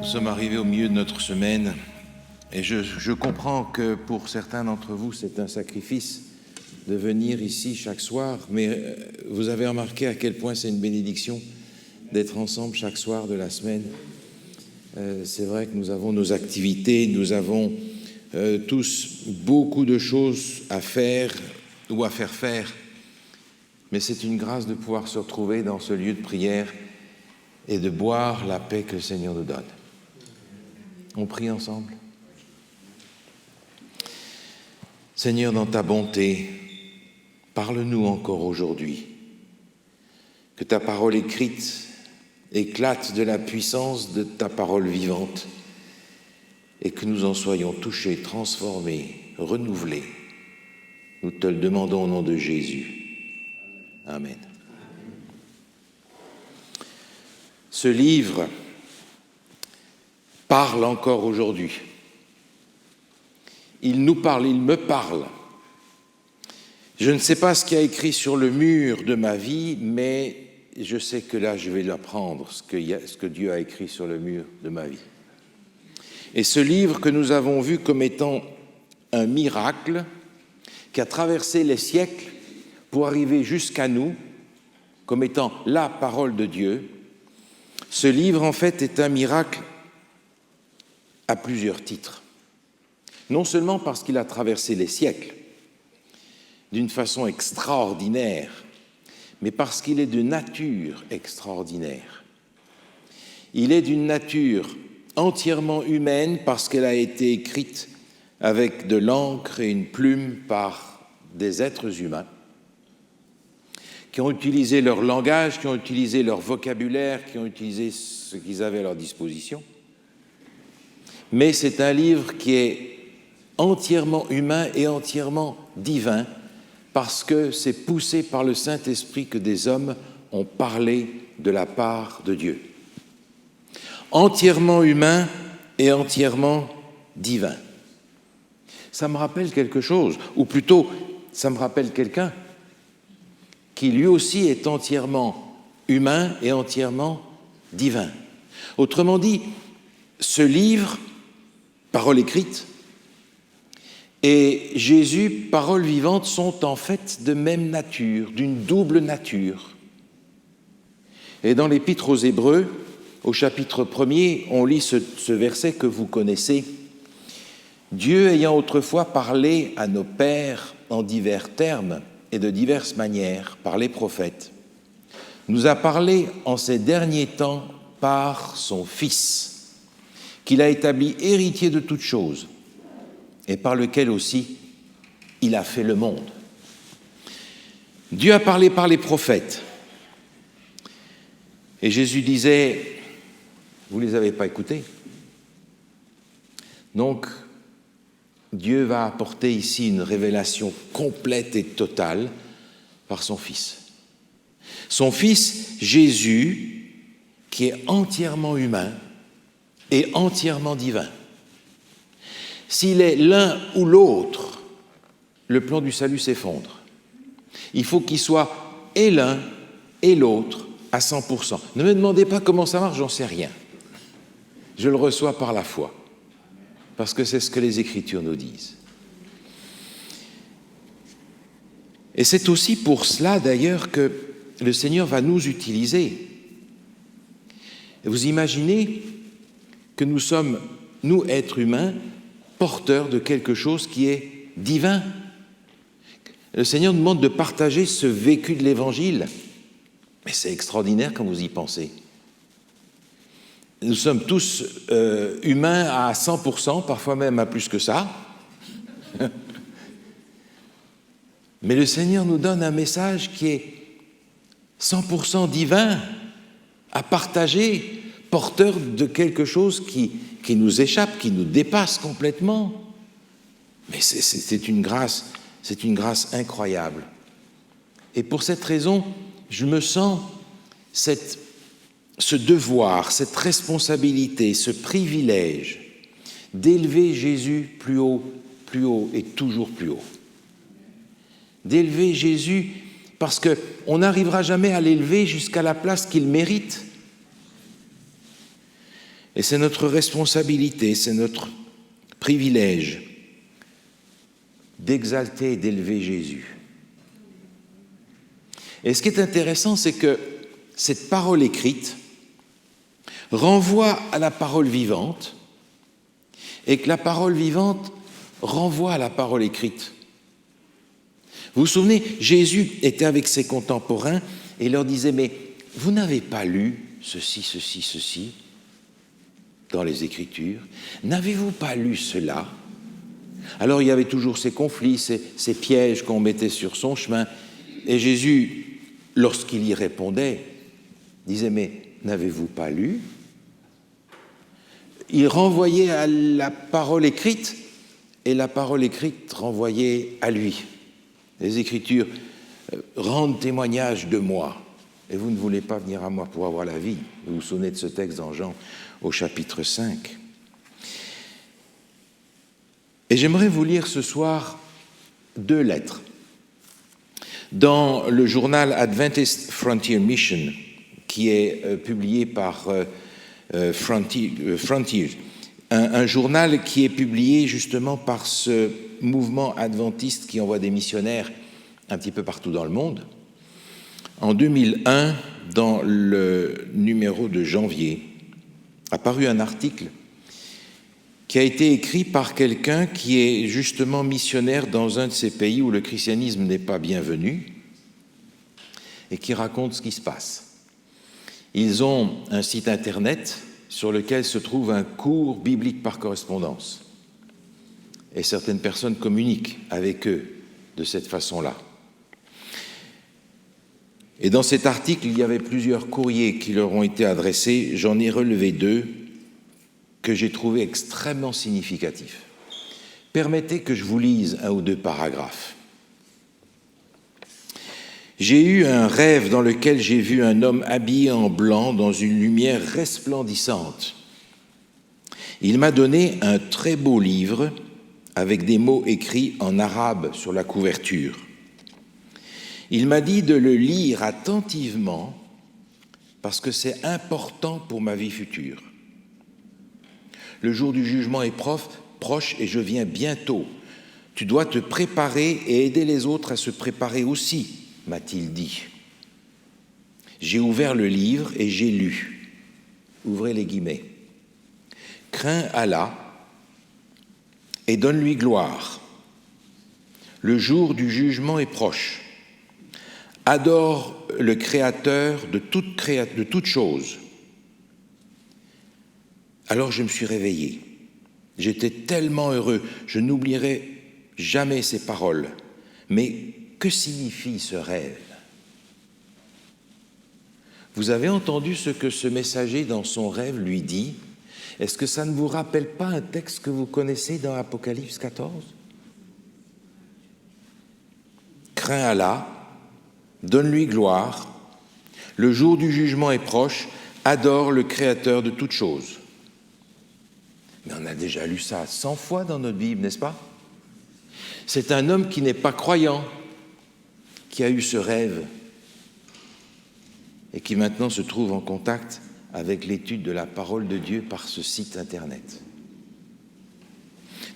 Nous sommes arrivés au milieu de notre semaine et je comprends que pour certains d'entre vous, c'est un sacrifice de venir ici chaque soir, mais vous avez remarqué à quel point c'est une bénédiction d'être ensemble chaque soir de la semaine. C'est vrai que nous avons nos activités, nous avons tous beaucoup de choses à faire ou à faire, mais c'est une grâce de pouvoir se retrouver dans ce lieu de prière et de boire la paix que le Seigneur nous donne. On prie ensemble. Seigneur, dans ta bonté, parle-nous encore aujourd'hui. Que ta parole écrite éclate de la puissance de ta parole vivante et que nous en soyons touchés, transformés, renouvelés. Nous te le demandons au nom de Jésus. Amen. Ce livre parle encore aujourd'hui. Il nous parle, il me parle. Je ne sais pas ce qu'il y a écrit sur le mur de ma vie, mais je sais que là, je vais l'apprendre, ce que Dieu a écrit sur le mur de ma vie. Et ce livre que nous avons vu comme étant un miracle qui a traversé les siècles pour arriver jusqu'à nous, comme étant la parole de Dieu, ce livre, en fait, est un miracle à plusieurs titres. Non seulement parce qu'il a traversé les siècles d'une façon extraordinaire, mais parce qu'il est de nature extraordinaire. Il est d'une nature entièrement humaine parce qu'elle a été écrite avec de l'encre et une plume par des êtres humains qui ont utilisé leur langage, qui ont utilisé leur vocabulaire, qui ont utilisé ce qu'ils avaient à leur disposition. Mais c'est un livre qui est entièrement humain et entièrement divin parce que c'est poussé par le Saint-Esprit que des hommes ont parlé de la part de Dieu. Entièrement humain et entièrement divin. Ça me rappelle quelque chose, ou plutôt, ça me rappelle quelqu'un qui lui aussi est entièrement humain et entièrement divin. Autrement dit, ce livre, parole écrite, et Jésus, parole vivante, sont en fait de même nature, d'une double nature. Et dans l'Épître aux Hébreux, au chapitre 1er, on lit ce verset que vous connaissez. « Dieu ayant autrefois parlé à nos pères en divers termes et de diverses manières par les prophètes, nous a parlé en ces derniers temps par son Fils, qu'il a établi héritier de toutes choses, et par lequel aussi il a fait le monde. » Dieu a parlé par les prophètes. Et Jésus disait, vous ne les avez pas écoutés. Donc, Dieu va apporter ici une révélation complète et totale par son Fils. Son Fils, Jésus, qui est entièrement humain et entièrement divin. S'il est l'un ou l'autre, le plan du salut s'effondre. Il faut qu'il soit et l'un et l'autre à 100%. Ne me demandez pas comment ça marche, j'en sais rien. Je le reçois par la foi, parce que c'est ce que les Écritures nous disent. Et c'est aussi pour cela, d'ailleurs, que le Seigneur va nous utiliser. Vous imaginez que nous sommes, nous, êtres humains, porteurs de quelque chose qui est divin. Le Seigneur nous demande de partager ce vécu de l'Évangile. Mais c'est extraordinaire quand vous y pensez. Nous sommes tous humains à 100%, parfois même à plus que ça. Mais le Seigneur nous donne un message qui est 100% divin, à partager, porteur de quelque chose qui nous échappe, qui nous dépasse complètement. Mais c'est une grâce incroyable. Et pour cette raison, je me sens ce devoir, cette responsabilité, ce privilège d'élever Jésus plus haut et toujours plus haut. D'élever Jésus parce qu'on n'arrivera jamais à l'élever jusqu'à la place qu'il mérite. Et c'est notre responsabilité, c'est notre privilège d'exalter et d'élever Jésus. Et ce qui est intéressant, c'est que cette parole écrite renvoie à la parole vivante et que la parole vivante renvoie à la parole écrite. Vous vous souvenez, Jésus était avec ses contemporains et leur disait « Mais vous n'avez pas lu ceci dans les Écritures? N'avez-vous pas lu cela ?» Alors il y avait toujours ces conflits, ces pièges qu'on mettait sur son chemin. Et Jésus, lorsqu'il y répondait, disait « Mais n'avez-vous pas lu ?» Il renvoyait à la parole écrite et la parole écrite renvoyait à lui. Les Écritures rendent témoignage de moi et vous ne voulez pas venir à moi pour avoir la vie. Vous vous souvenez de ce texte dans Jean au chapitre 5. Et j'aimerais vous lire ce soir 2 lettres. Dans le journal Adventist Frontier Mission, qui est publié par Frontier, un journal qui est publié justement par ce mouvement adventiste qui envoie des missionnaires un petit peu partout dans le monde. En 2001, dans le numéro de janvier, a paru un article qui a été écrit par quelqu'un qui est justement missionnaire dans un de ces pays où le christianisme n'est pas bienvenu et qui raconte ce qui se passe. Ils ont un site internet sur lequel se trouve un cours biblique par correspondance. Et certaines personnes communiquent avec eux de cette façon-là. Et dans cet article, il y avait plusieurs courriers qui leur ont été adressés. J'en ai relevé 2 que j'ai trouvés extrêmement significatifs. Permettez que je vous lise 1 ou 2 paragraphes. J'ai eu un rêve dans lequel j'ai vu un homme habillé en blanc dans une lumière resplendissante. Il m'a donné un très beau livre avec des mots écrits en arabe sur la couverture. Il m'a dit de le lire attentivement parce que c'est important pour ma vie future. Le jour du jugement est proche et je viens bientôt. Tu dois te préparer et aider les autres à se préparer aussi, m'a-t-il dit. J'ai ouvert le livre et j'ai lu. Ouvrez les guillemets. Crains Allah et donne-lui gloire. Le jour du jugement est proche. Adore le Créateur de toute chose. Alors je me suis réveillé. J'étais tellement heureux, je n'oublierai jamais ces paroles. Mais que signifie ce rêve? Vous avez entendu ce que ce messager dans son rêve lui dit? Est-ce que ça ne vous rappelle pas un texte que vous connaissez dans Apocalypse 14? Crains Allah, donne-lui gloire, le jour du jugement est proche, adore le Créateur de toutes choses. Mais on a déjà lu ça 100 fois dans notre Bible, n'est-ce pas? C'est un homme qui n'est pas croyant, qui a eu ce rêve et qui maintenant se trouve en contact avec l'étude de la parole de Dieu par ce site internet.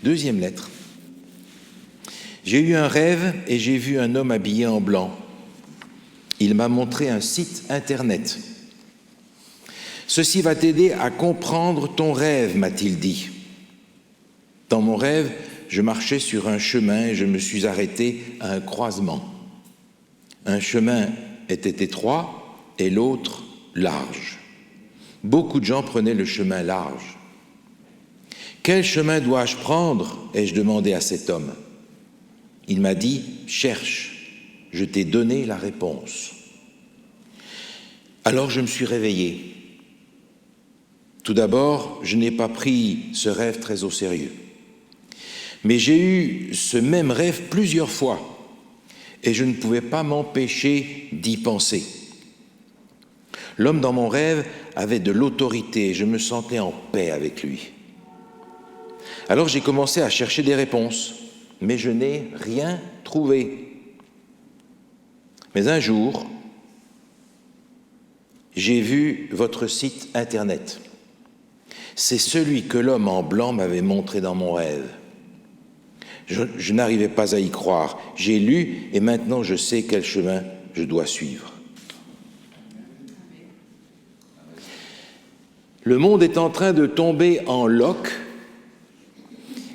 2e lettre. J'ai eu un rêve et j'ai vu un homme habillé en blanc. Il m'a montré un site internet. Ceci va t'aider à comprendre ton rêve, m'a-t-il dit. Dans mon rêve, je marchais sur un chemin et je me suis arrêté à un croisement. Un chemin était étroit et l'autre large. Beaucoup de gens prenaient le chemin large. Quel chemin dois-je prendre? Ai-je demandé à cet homme. Il m'a dit, cherche, je t'ai donné la réponse. Alors je me suis réveillé. Tout d'abord, je n'ai pas pris ce rêve très au sérieux. Mais j'ai eu ce même rêve plusieurs fois et je ne pouvais pas m'empêcher d'y penser. L'homme dans mon rêve avait de l'autorité et je me sentais en paix avec lui. Alors j'ai commencé à chercher des réponses, mais je n'ai rien trouvé. Mais un jour, j'ai vu votre site internet. C'est celui que l'homme en blanc m'avait montré dans mon rêve. Je n'arrivais pas à y croire. J'ai lu et maintenant je sais quel chemin je dois suivre. Le monde est en train de tomber en loques,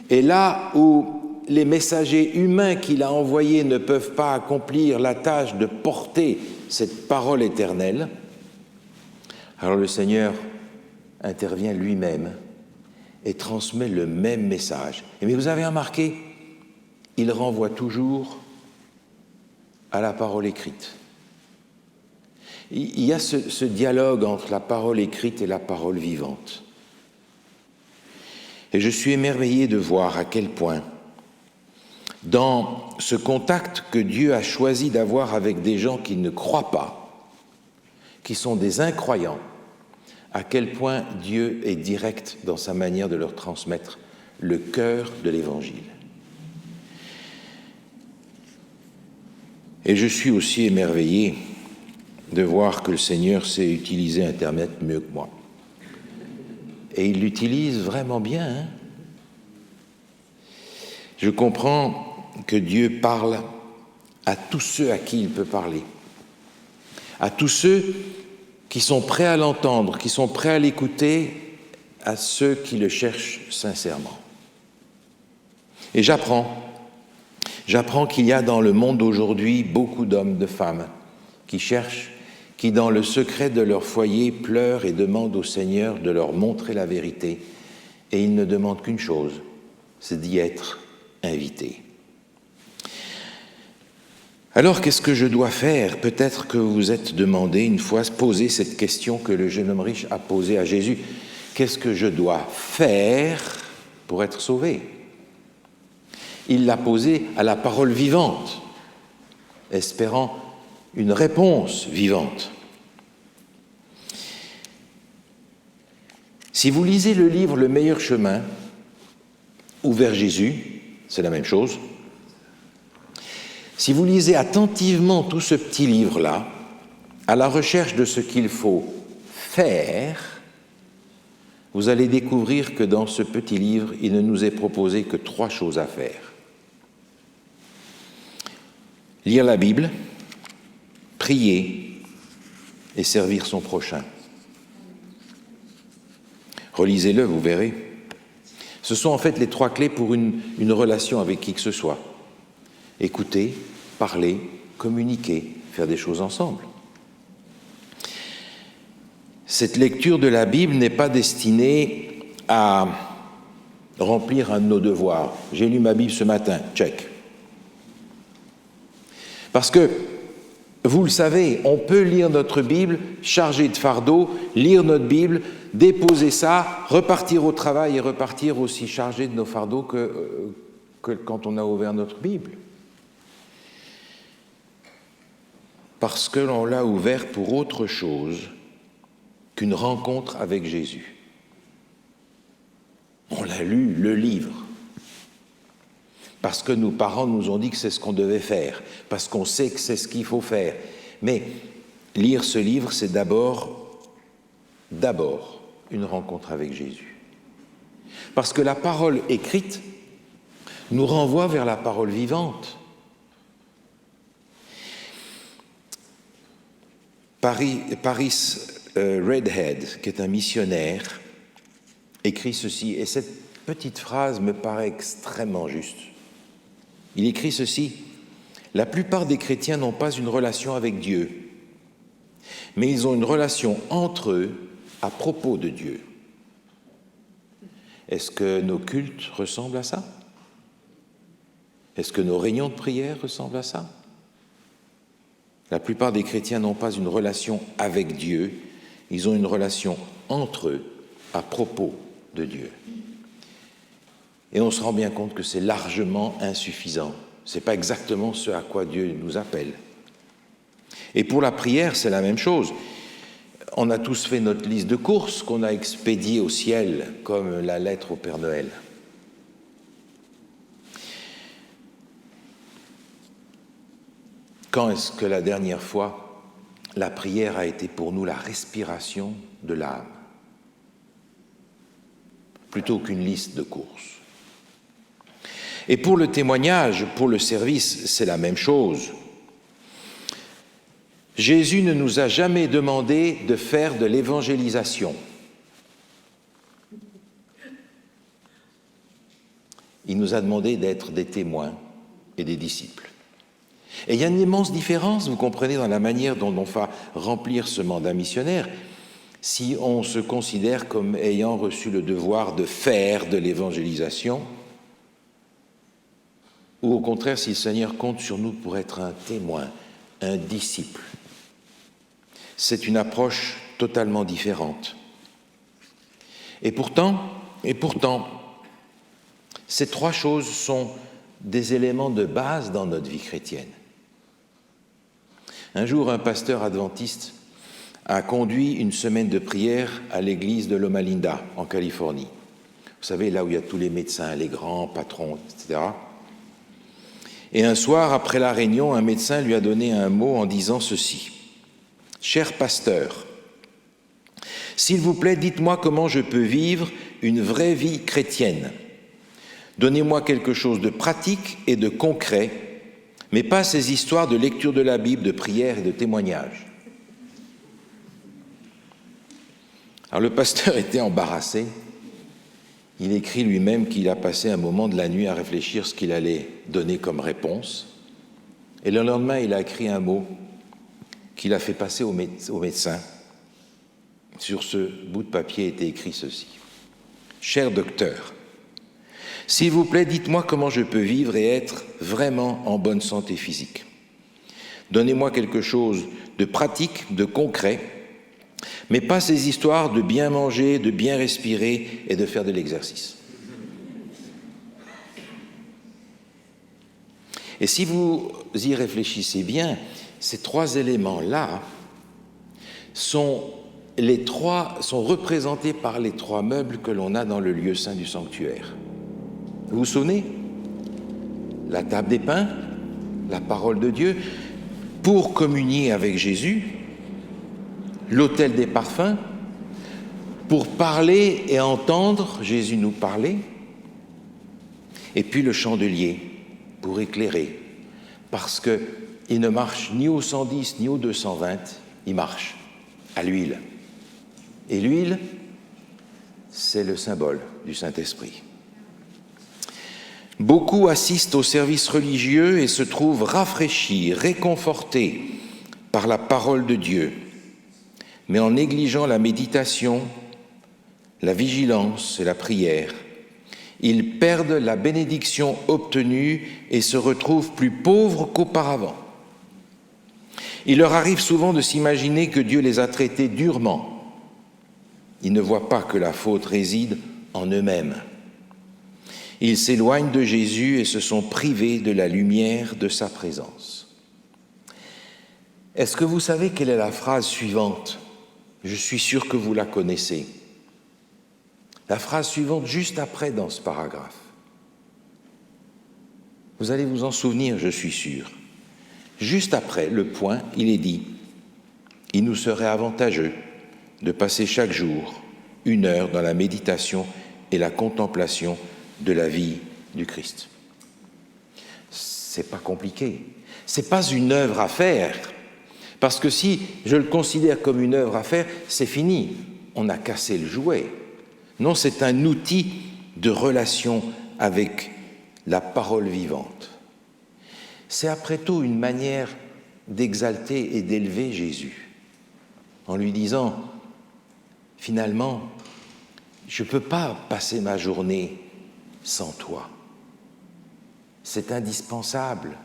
et là où les messagers humains qu'il a envoyés ne peuvent pas accomplir la tâche de porter cette parole éternelle, alors le Seigneur intervient lui-même et transmet le même message. Mais vous avez remarqué, il renvoie toujours à la parole écrite. Il y a ce dialogue entre la parole écrite et la parole vivante. Et je suis émerveillé de voir à quel point, dans ce contact que Dieu a choisi d'avoir avec des gens qui ne croient pas, qui sont des incroyants, à quel point Dieu est direct dans sa manière de leur transmettre le cœur de l'Évangile. Et je suis aussi émerveillé de voir que le Seigneur sait utiliser Internet mieux que moi. Et il l'utilise vraiment bien. Hein? Je comprends que Dieu parle à tous ceux à qui il peut parler, à tous ceux qui sont prêts à l'entendre, qui sont prêts à l'écouter, à ceux qui le cherchent sincèrement. Et j'apprends qu'il y a dans le monde d'aujourd'hui beaucoup d'hommes, de femmes qui cherchent, qui dans le secret de leur foyer pleurent et demandent au Seigneur de leur montrer la vérité. Et ils ne demandent qu'une chose, c'est d'y être invités. Alors qu'est-ce que je dois faire? Peut-être que vous vous êtes demandé une fois poser cette question que le jeune homme riche a posée à Jésus. Qu'est-ce que je dois faire pour être sauvé? Il l'a posée à la parole vivante, espérant une réponse vivante. Si vous lisez le livre Le meilleur chemin, ou vers Jésus, c'est la même chose. Si vous lisez attentivement tout ce petit livre-là, à la recherche de ce qu'il faut faire, vous allez découvrir que dans ce petit livre, il ne nous est proposé que 3 choses à faire. Lire la Bible, prier et servir son prochain. Relisez-le, vous verrez. Ce sont en fait les 3 clés pour une relation avec qui que ce soit. Écouter, parler, communiquer, faire des choses ensemble. Cette lecture de la Bible n'est pas destinée à remplir un de nos devoirs. J'ai lu ma Bible ce matin, check. Parce que, vous le savez, on peut lire notre Bible, chargée de fardeau, lire notre Bible, déposer ça, repartir au travail et repartir aussi chargé de nos fardeaux que quand on a ouvert notre Bible. Parce que l'on l'a ouvert pour autre chose qu'une rencontre avec Jésus. On l'a lu, le livre. Parce que nos parents nous ont dit que c'est ce qu'on devait faire, parce qu'on sait que c'est ce qu'il faut faire. Mais lire ce livre, c'est d'abord une rencontre avec Jésus. Parce que la parole écrite nous renvoie vers la parole vivante. Paris Redhead, qui est un missionnaire, écrit ceci, et cette petite phrase me paraît extrêmement juste. Il écrit ceci: « La plupart des chrétiens n'ont pas une relation avec Dieu, mais ils ont une relation entre eux à propos de Dieu. » Est-ce que nos cultes ressemblent à ça? Est-ce que nos réunions de prière ressemblent à ça? La plupart des chrétiens n'ont pas une relation avec Dieu, ils ont une relation entre eux à propos de Dieu. Et on se rend bien compte que c'est largement insuffisant. Ce n'est pas exactement ce à quoi Dieu nous appelle. Et pour la prière, c'est la même chose. On a tous fait notre liste de courses qu'on a expédiée au ciel, comme la lettre au Père Noël. Quand est-ce que la dernière fois, la prière a été pour nous la respiration de l'âme? plutôt qu'une liste de courses. Et pour le témoignage, pour le service, c'est la même chose. Jésus ne nous a jamais demandé de faire de l'évangélisation. Il nous a demandé d'être des témoins et des disciples. Et il y a une immense différence, vous comprenez, dans la manière dont on va remplir ce mandat missionnaire, si on se considère comme ayant reçu le devoir de faire de l'évangélisation, ou au contraire, si le Seigneur compte sur nous pour être un témoin, un disciple. C'est une approche totalement différente. Et pourtant, ces trois choses sont des éléments de base dans notre vie chrétienne. Un jour, un pasteur adventiste a conduit une semaine de prière à l'église de Loma Linda, en Californie. Vous savez, là où il y a tous les médecins, les grands patrons, etc. Et un soir, après la réunion, un médecin lui a donné un mot en disant ceci. « Cher pasteur, s'il vous plaît, dites-moi comment je peux vivre une vraie vie chrétienne. Donnez-moi quelque chose de pratique et de concret, mais pas ces histoires de lecture de la Bible, de prière et de témoignage. » Alors le pasteur était embarrassé. Il écrit lui-même qu'il a passé un moment de la nuit à réfléchir ce qu'il allait donner comme réponse. Et le lendemain, il a écrit un mot qu'il a fait passer au médecin. Sur ce bout de papier était écrit ceci. « Cher docteur, s'il vous plaît, dites-moi comment je peux vivre et être vraiment en bonne santé physique. Donnez-moi quelque chose de pratique, de concret, mais pas ces histoires de bien manger, de bien respirer et de faire de l'exercice. » Et si vous y réfléchissez bien, ces trois éléments-là sont représentés par les trois meubles que l'on a dans le lieu saint du sanctuaire. Vous vous souvenez ? La table des pains, la parole de Dieu, pour communier avec Jésus, l'autel des parfums, pour parler et entendre Jésus nous parler, et puis le chandelier, pour éclairer, parce qu'il ne marche ni au 110 ni au 220, il marche à l'huile. Et l'huile, c'est le symbole du Saint-Esprit. Beaucoup assistent au service religieux et se trouvent rafraîchis, réconfortés par la parole de Dieu, mais en négligeant la méditation, la vigilance et la prière, ils perdent la bénédiction obtenue et se retrouvent plus pauvres qu'auparavant. Il leur arrive souvent de s'imaginer que Dieu les a traités durement. Ils ne voient pas que la faute réside en eux-mêmes. Ils s'éloignent de Jésus et se sont privés de la lumière de sa présence. Est-ce que vous savez quelle est la phrase suivante ? Je suis sûr que vous la connaissez. La phrase suivante, juste après dans ce paragraphe. Vous allez vous en souvenir, je suis sûr. Juste après le point, il est dit « Il nous serait avantageux de passer chaque jour 1 heure dans la méditation et la contemplation de la vie du Christ. » C'est pas compliqué. C'est pas une œuvre à faire. Parce que si je le considère comme une œuvre à faire, c'est fini. On a cassé le jouet. Non, c'est un outil de relation avec la parole vivante. C'est après tout une manière d'exalter et d'élever Jésus, en lui disant, finalement, je ne peux pas passer ma journée sans toi. C'est indispensable,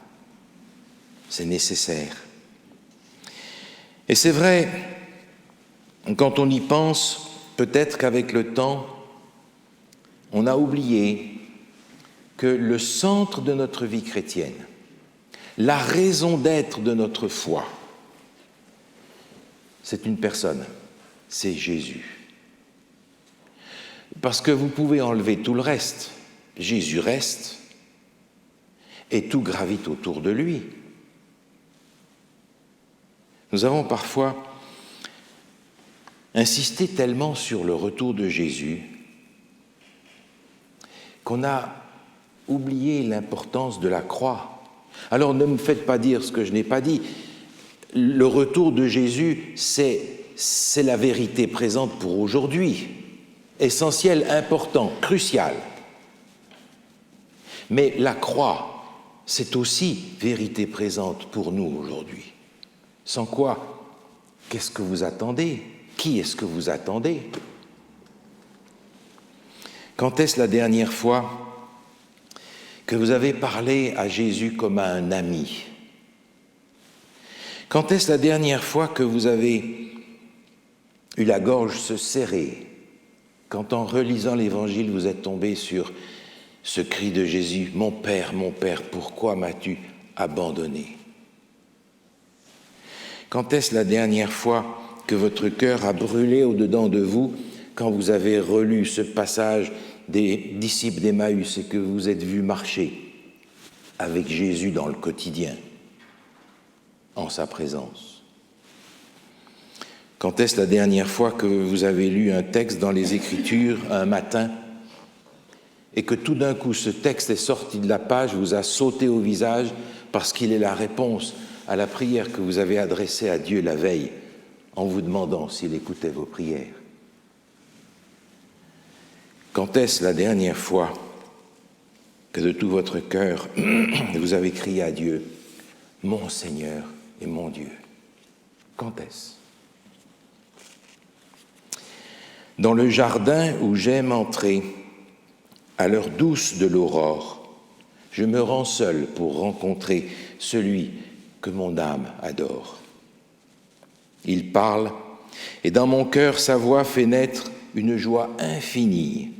c'est nécessaire. Et c'est vrai, quand on y pense, peut-être qu'avec le temps, on a oublié que le centre de notre vie chrétienne, la raison d'être de notre foi, c'est une personne, c'est Jésus. Parce que vous pouvez enlever tout le reste, Jésus reste, et tout gravite autour de lui. Nous avons parfois insisté tellement sur le retour de Jésus qu'on a oublié l'importance de la croix. Alors ne me faites pas dire ce que je n'ai pas dit. Le retour de Jésus, c'est la vérité présente pour aujourd'hui, essentielle, important, crucial. Mais la croix, c'est aussi vérité présente pour nous aujourd'hui. Sans quoi, qu'est-ce que vous attendez? Qui est-ce que vous attendez? Quand est-ce la dernière fois que vous avez parlé à Jésus comme à un ami? Quand est-ce la dernière fois que vous avez eu la gorge se serrer, quand en relisant l'Évangile vous êtes tombé sur ce cri de Jésus, « Mon Père, pourquoi m'as-tu abandonné ?» Quand est-ce la dernière fois que votre cœur a brûlé au-dedans de vous quand vous avez relu ce passage des disciples d'Emmaüs et que vous vous êtes vus marcher avec Jésus dans le quotidien, en sa présence? Quand est-ce la dernière fois que vous avez lu un texte dans les Écritures un matin et que tout d'un coup ce texte est sorti de la page, vous a sauté au visage parce qu'il est la réponse à la prière que vous avez adressée à Dieu la veille en vous demandant s'il écoutait vos prières? Quand est-ce la dernière fois que de tout votre cœur vous avez crié à Dieu, « Mon Seigneur et mon Dieu » ? Quand est-ce? Dans le jardin où j'aime entrer, à l'heure douce de l'aurore, je me rends seul pour rencontrer celui que mon âme adore. Il parle, et dans mon cœur sa voix fait naître une joie infinie.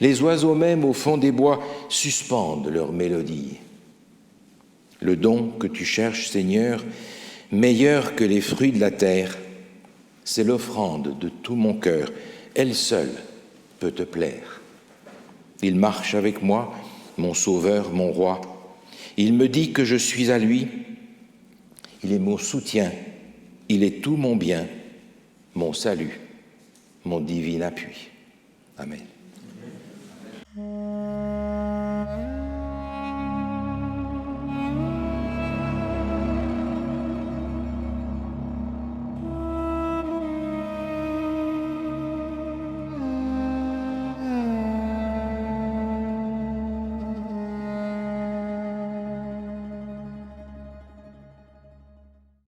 Les oiseaux même au fond des bois suspendent leur mélodie. Le don que tu cherches, Seigneur, meilleur que les fruits de la terre, c'est l'offrande de tout mon cœur. Elle seule peut te plaire. Il marche avec moi, mon sauveur, mon roi. Il me dit que je suis à lui. Il est mon soutien. Il est tout mon bien, mon salut, mon divin appui. Amen.